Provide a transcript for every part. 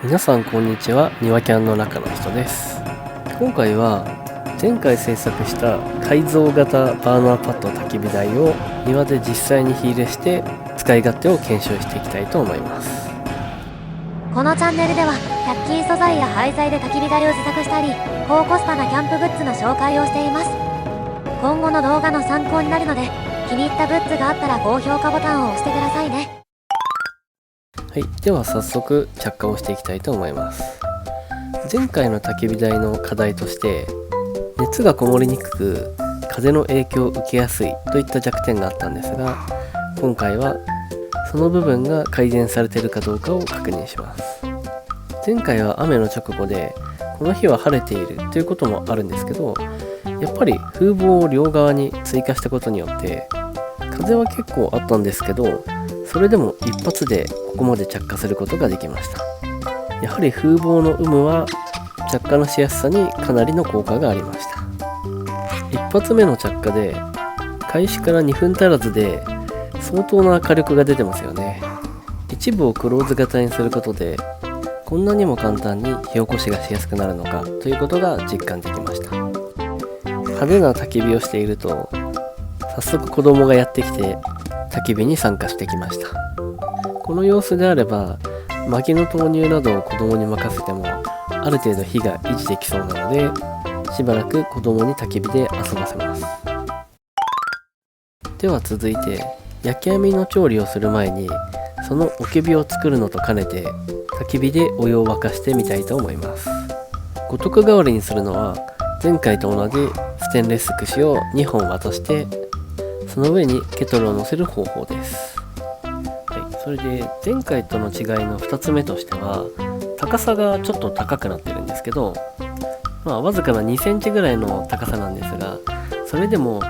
皆さんこんにちは。庭キャンの中の人です。今回は前回制作した改造型バーナーパッド焚き火台を庭で実際に火入れして使い勝手を検証していきたいと思います。このチャンネルでは100均素材や廃材で焚き火台を自作したり、高コスパなキャンプグッズの紹介をしています。今後の動画の参考になるので、気に入ったグッズがあったら高評価ボタンを押してくださいね。はい、では早速着火をしていきたいと思います。前回の焚き火台の課題として熱がこもりにくく風の影響を受けやすいといった弱点があったんですが、今回はその部分が改善されているかどうかを確認します。前回は雨の直後でこの日は晴れているということもあるんですけど、やっぱり風防を両側に追加したことによって風は結構あったんですけど、それでも一発でここまで着火することができました。やはり風防の有無は着火のしやすさにかなりの効果がありました。一発目の着火で開始から2分足らずで相当な火力が出てますよね。一部をクローズ型にすることでこんなにも簡単に火起こしがしやすくなるのかということが実感できました。派手な焚き火をしていると早速子供がやってきて焚き火に参加してきました。この様子であれば薪の投入などを子供に任せてもある程度火が維持できそうなので、しばらく子供に焚き火で遊ばせます。では続いて焼き網の調理をする前にそのおき火を作るのと兼ねて焚き火でお湯を沸かしてみたいと思います。五徳代わりにするのは前回と同じステンレス串を2本渡してその上にケトルを乗せる方法です。それで前回との違いの2つ目としては高さがちょっと高くなってるんですけど、わずかな2センチぐらいの高さなんですが、それでも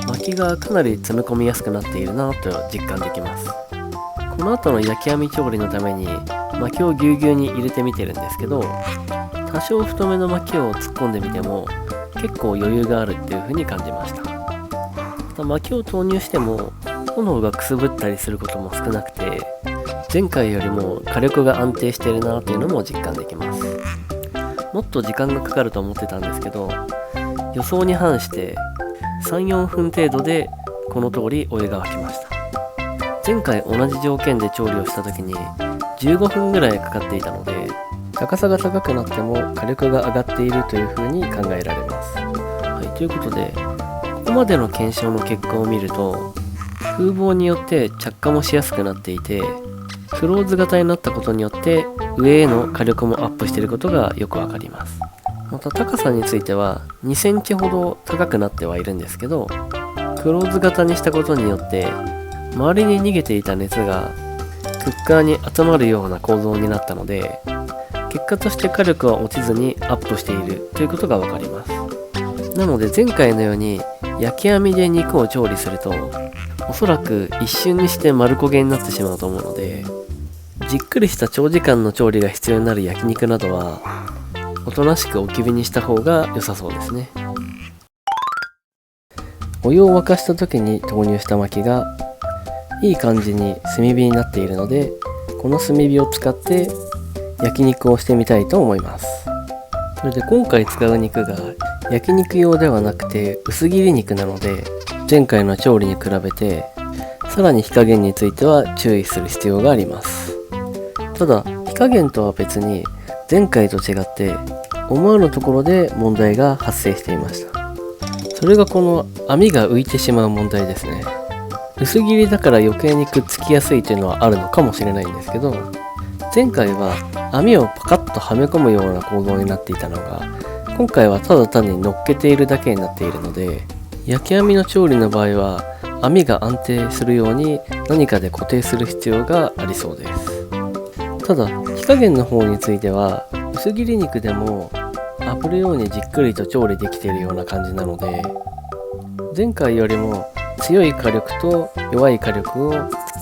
薪がかなり詰め込みやすくなっているなと実感できます。この後の焼き網調理のために薪をぎゅうぎゅうに入れてみてるんですけど、多少太めの薪を突っ込んでみても結構余裕があるっていう風に感じました。また薪を投入しても炎がくすぶったりすることも少なくて、前回よりも火力が安定しているなというのも実感できます。もっと時間がかかると思ってたんですけど、予想に反して 3,4 分程度でこの通りお湯が沸きました。前回同じ条件で調理をした時に15分ぐらいかかっていたので、高さが高くなっても火力が上がっているというふうに考えられます。ということでここまでの検証の結果を見ると風防によって着火もしやすくなっていて、クローズ型になったことによって上への火力もアップしていることがよくわかります。また高さについては2センチほど高くなってはいるんですけど、クローズ型にしたことによって周りに逃げていた熱がクッカーに集まるような構造になったので、結果として火力は落ちずにアップしているということがわかります。なので前回のように焼き網で肉を調理するとおそらく一瞬にして丸焦げになってしまうと思うので、じっくりした長時間の調理が必要になる焼肉などはおとなしくおき火にした方が良さそうですね。お湯を沸かした時に投入した薪がいい感じに炭火になっているので、この炭火を使って焼肉をしてみたいと思います。それで今回使う肉が焼肉用ではなくて薄切り肉なので、前回の調理に比べてさらに火加減については注意する必要があります。ただ火加減とは別に前回と違って思わぬところで問題が発生していました。それがこの網が浮いてしまう問題ですね。薄切りだから余計にくっつきやすいというのはあるのかもしれないんですけど、前回は網をパカッとはめ込むような構造になっていたのが、今回はただ単に乗っけているだけになっているので、焼き網の調理の場合は網が安定するように何かで固定する必要がありそうです。ただ火加減の方については薄切り肉でも炙るようにじっくりと調理できているような感じなので、前回よりも強い火力と弱い火力を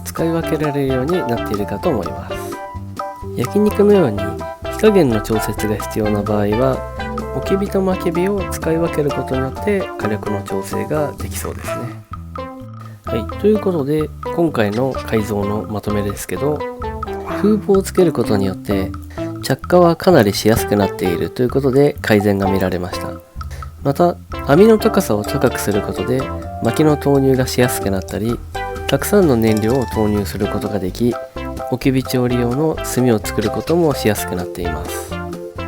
使い分けられるようになっているかと思います。焼肉のように火加減の調節が必要な場合はおき火と薪火を使い分けることによって火力の調整ができそうですね。ということで今回の改造のまとめですけど、風防をつけることによって着火はかなりしやすくなっているということで改善が見られました。また網の高さを高くすることで薪の投入がしやすくなったり、たくさんの燃料を投入することができ、おきび調理用の炭を作ることもしやすくなっています。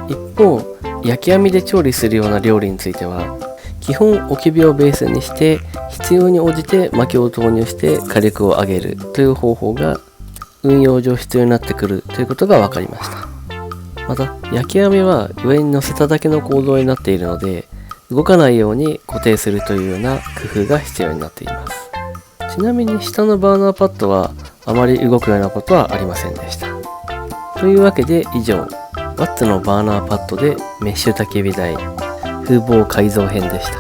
一方、焼き網で調理するような料理については、基本おきびをベースにして必要に応じて薪を投入して火力を上げるという方法が運用上必要になってくるということが分かりました。また焼き網は上に乗せただけの構造になっているので、動かないように固定するというような工夫が必要になっています。ちなみに下のバーナーパッドはあまり動くようなことはありませんでした。というわけで以上、ワッツのバーナーパッドでメッシュ焚き火台風防改造編でした。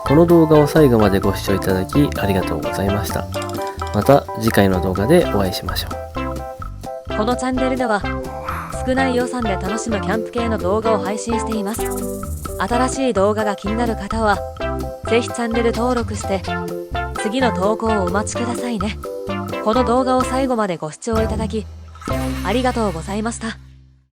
この動画を最後までご視聴いただきありがとうございました。また次回の動画でお会いしましょう。このチャンネルでは少ない予算で楽しむキャンプ系の動画を配信しています。新しい動画が気になる方はぜひチャンネル登録して次の投稿をお待ちくださいね。この動画を最後までご視聴いただきありがとうございました。